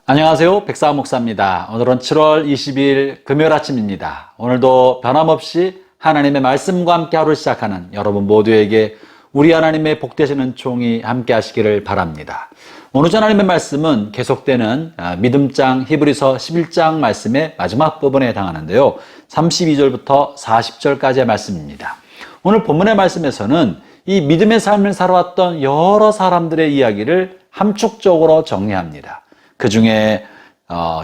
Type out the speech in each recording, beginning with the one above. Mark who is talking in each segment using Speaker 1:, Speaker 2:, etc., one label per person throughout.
Speaker 1: 안녕하세요. 백사원 목사입니다. 오늘은 7월 20일 금요일 아침입니다. 오늘도 변함없이 하나님의 말씀과 함께 하루를 시작하는 여러분 모두에게 우리 하나님의 복되시는 총이 함께 하시기를 바랍니다. 오늘 하나님의 말씀은 계속되는 믿음장 히브리서 11장 말씀의 마지막 부분에 해당하는데요. 32절부터 40절까지의 말씀입니다. 오늘 본문의 말씀에서는 이 믿음의 삶을 살아왔던 여러 사람들의 이야기를 함축적으로 정리합니다. 그 중에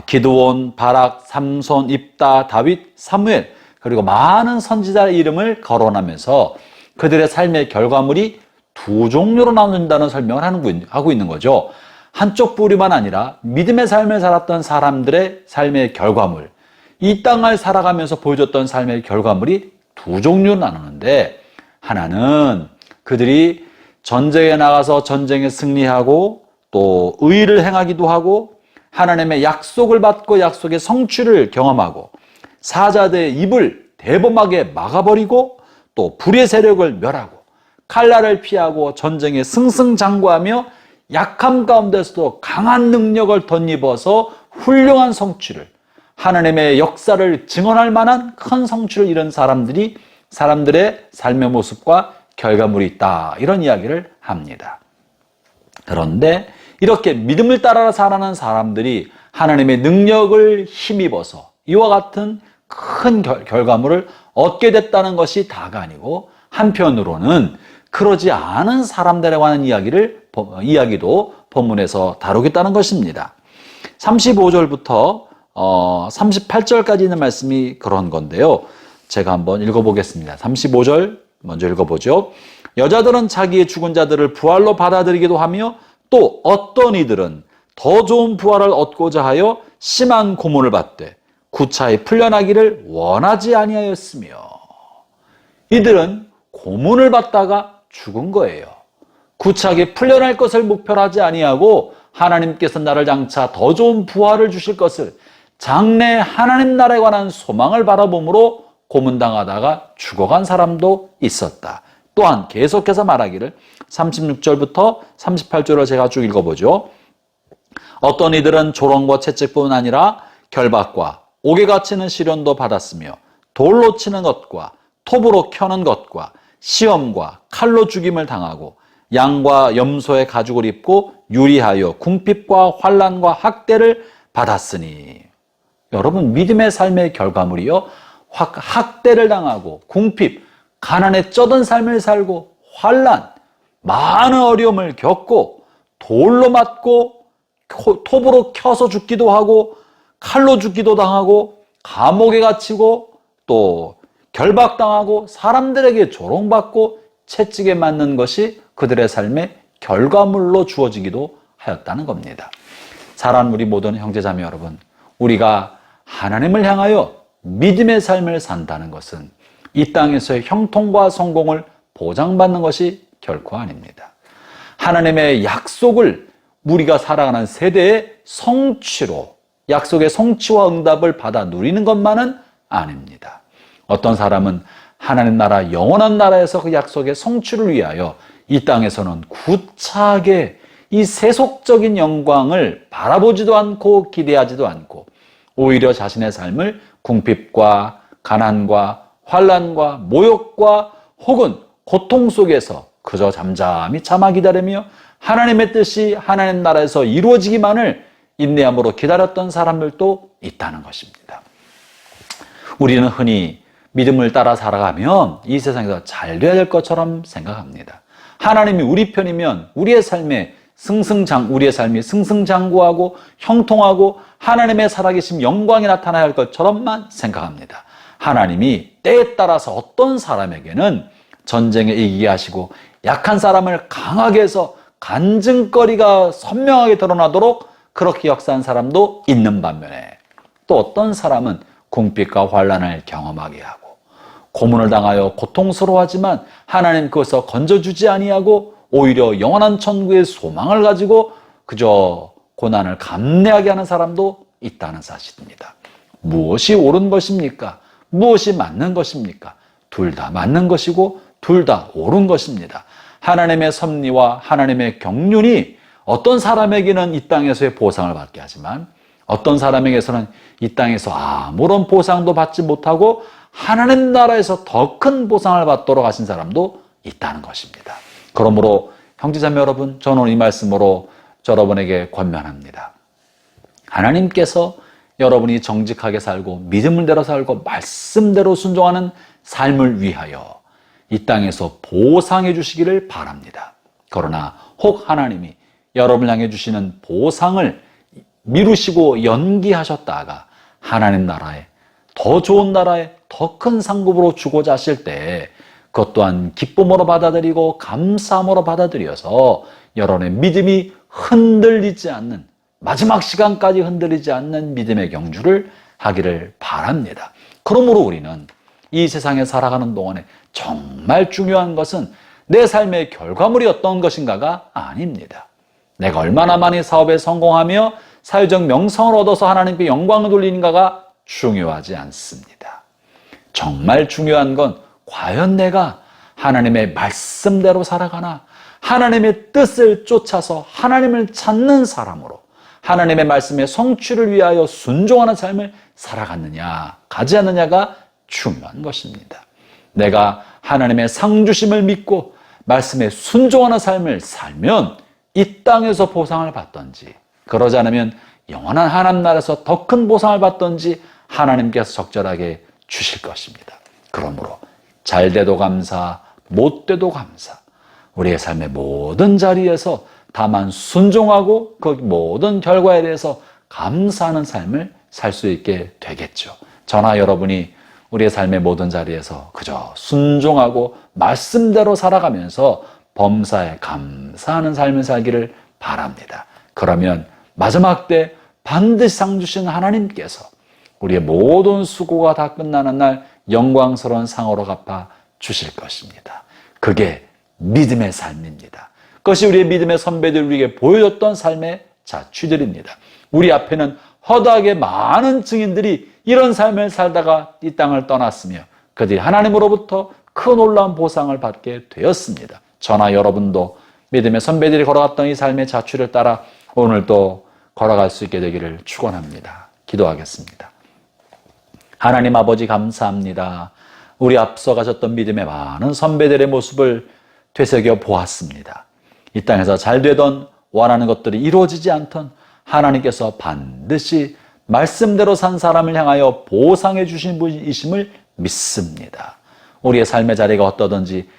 Speaker 1: 기드온, 바락, 삼손, 입다, 다윗, 사무엘 그리고 많은 선지자의 이름을 거론하면서 그들의 삶의 결과물이 두 종류로 나눈다는 설명을 하고 있는 거죠. 한쪽 부류만 아니라 믿음의 삶을 살았던 사람들의 삶의 결과물, 이 땅을 살아가면서 보여줬던 삶의 결과물이 두 종류로 나누는데, 하나는 그들이 전쟁에 나가서 전쟁에 승리하고 또 의를 행하기도 하고 하나님의 약속을 받고 약속의 성취를 경험하고 사자들의 입을 대범하게 막아버리고 또 불의 세력을 멸하고 칼날을 피하고 전쟁에 승승장구하며 약함 가운데서도 강한 능력을 덧입어서 훌륭한 성취를, 하나님의 역사를 증언할 만한 큰 성취를 이룬 사람들의 삶의 모습과 결과물이 있다, 이런 이야기를 합니다. 그런데 이렇게 믿음을 따라 살아가는 사람들이 하나님의 능력을 힘입어서 이와 같은 큰 결과물을 얻게 됐다는 것이 다가 아니고, 한편으로는 그러지 않은 사람들에 관한 이야기도 본문에서 다루겠다는 것입니다. 35절부터 38절까지 있는 말씀이 그런 건데요. 제가 한번 읽어보겠습니다. 35절 먼저 읽어보죠. 여자들은 자기의 죽은 자들을 부활로 받아들이기도 하며 또 어떤 이들은 더 좋은 부활을 얻고자 하여 심한 고문을 받되 구차히 풀려나기를 원하지 아니하였으며, 이들은 고문을 받다가 죽은 거예요. 구차하게 풀려날 것을 목표로 하지 아니하고 하나님께서 나를 장차 더 좋은 부활을 주실 것을, 장래 하나님 나라에 관한 소망을 바라봄으로 고문당하다가 죽어간 사람도 있었다. 또한 계속해서 말하기를 36절부터 38절을 제가 쭉 읽어보죠. 어떤 이들은 조롱과 채찍뿐 아니라 결박과 옥에 갇히는 시련도 받았으며 돌로 치는 것과 톱으로 켜는 것과 시험과 칼로 죽임을 당하고 양과 염소의 가죽을 입고 유리하여 궁핍과 환난과 학대를 받았으니, 여러분, 믿음의 삶의 결과물이요, 학대를 당하고 궁핍, 가난에 쩌든 삶을 살고 환난, 많은 어려움을 겪고 돌로 맞고 톱으로 켜서 죽기도 하고 칼로 죽기도 당하고 감옥에 갇히고 또 결박당하고 사람들에게 조롱받고 채찍에 맞는 것이 그들의 삶의 결과물로 주어지기도 하였다는 겁니다. 사랑하는 우리 모든 형제자매 여러분, 우리가 하나님을 향하여 믿음의 삶을 산다는 것은 이 땅에서의 형통과 성공을 보장받는 것이 결코 아닙니다. 하나님의 약속을 우리가 살아가는 세대의 성취로, 약속의 성취와 응답을 받아 누리는 것만은 아닙니다. 어떤 사람은 하나님 나라, 영원한 나라에서 그 약속의 성취를 위하여 이 땅에서는 구차하게 이 세속적인 영광을 바라보지도 않고 기대하지도 않고 오히려 자신의 삶을 궁핍과 가난과 환난과 모욕과 혹은 고통 속에서 그저 잠잠히 참아 기다리며 하나님의 뜻이 하나님 나라에서 이루어지기만을 인내함으로 기다렸던 사람들도 있다는 것입니다. 우리는 흔히 믿음을 따라 살아가면 이 세상에서 잘 돼야 될 것처럼 생각합니다. 하나님이 우리 편이면 우리의 삶이 승승장구하고 형통하고 하나님의 살아계신 영광이 나타나야 할 것처럼만 생각합니다. 하나님이 때에 따라서 어떤 사람에게는 전쟁에 이기게 하시고 약한 사람을 강하게 해서 간증거리가 선명하게 드러나도록 그렇게 역사한 사람도 있는 반면에, 또 어떤 사람은 궁핍과 환난을 경험하게 하고 고문을 당하여 고통스러워하지만 하나님 그것을 건져주지 아니하고 오히려 영원한 천국의 소망을 가지고 그저 고난을 감내하게 하는 사람도 있다는 사실입니다. 무엇이 옳은 것입니까? 무엇이 맞는 것입니까? 둘 다 맞는 것이고 둘 다 옳은 것입니다. 하나님의 섭리와 하나님의 경륜이 어떤 사람에게는 이 땅에서의 보상을 받게 하지만 어떤 사람에게서는 이 땅에서 아무런 보상도 받지 못하고 하나님 나라에서 더 큰 보상을 받도록 하신 사람도 있다는 것입니다. 그러므로 형제자매 여러분, 저는 이 말씀으로 여러분에게 권면합니다. 하나님께서 여러분이 정직하게 살고 믿음대로 살고 말씀대로 순종하는 삶을 위하여 이 땅에서 보상해 주시기를 바랍니다. 그러나 혹 하나님이 여러분을 향해 주시는 보상을 미루시고 연기하셨다가 하나님 나라에 더 좋은 나라에 더 큰 상급으로 주고자 하실 때 그것 또한 기쁨으로 받아들이고 감사함으로 받아들여서 여러분의 믿음이 흔들리지 않는, 마지막 시간까지 흔들리지 않는 믿음의 경주를 하기를 바랍니다. 그러므로 우리는 이 세상에 살아가는 동안에 정말 중요한 것은 내 삶의 결과물이 어떤 것인가가 아닙니다. 내가 얼마나 많이 사업에 성공하며 사회적 명성을 얻어서 하나님께 영광을 돌리는가가 중요하지 않습니다. 정말 중요한 건 과연 내가 하나님의 말씀대로 살아가나, 하나님의 뜻을 쫓아서 하나님을 찾는 사람으로 하나님의 말씀의 성취를 위하여 순종하는 삶을 살아갔느냐, 가지 않느냐가 중요한 것입니다. 내가 하나님의 상주심을 믿고 말씀에 순종하는 삶을 살면 이 땅에서 보상을 받든지, 그러지 않으면 영원한 하나님 나라에서 더 큰 보상을 받든지 하나님께서 적절하게 주실 것입니다. 그러므로 잘 돼도 감사, 못 돼도 감사, 우리의 삶의 모든 자리에서 다만 순종하고 그 모든 결과에 대해서 감사하는 삶을 살 수 있게 되겠죠. 저나 여러분이 우리의 삶의 모든 자리에서 그저 순종하고 말씀대로 살아가면서 범사에 감사하는 삶을 살기를 바랍니다. 그러면 마지막 때 반드시 상 주신 하나님께서 우리의 모든 수고가 다 끝나는 날 영광스러운 상으로 갚아 주실 것입니다. 그게 믿음의 삶입니다. 그것이 우리의 믿음의 선배들이 우리에게 보여줬던 삶의 자취들입니다. 우리 앞에는 허다하게 많은 증인들이 이런 삶을 살다가 이 땅을 떠났으며 그들이 하나님으로부터 큰 놀라운 보상을 받게 되었습니다. 저나 여러분도 믿음의 선배들이 걸어갔던 이 삶의 자취를 따라 오늘도 걸어갈 수 있게 되기를 축원합니다. 기도하겠습니다. 하나님 아버지 감사합니다. 우리 앞서 가셨던 믿음의 많은 선배들의 모습을 되새겨 보았습니다. 이 땅에서 잘 되던 원하는 것들이 이루어지지 않던 하나님께서 반드시 말씀대로 산 사람을 향하여 보상해 주신 분이심을 믿습니다. 우리의 삶의 자리가 어떠든지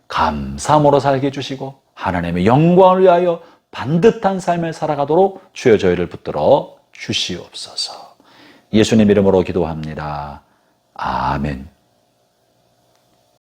Speaker 1: 감사함으로 살게 해주시고 하나님의 영광을 위하여 반듯한 삶을 살아가도록 주여 저희를 붙들어 주시옵소서. 예수님 이름으로 기도합니다. 아멘.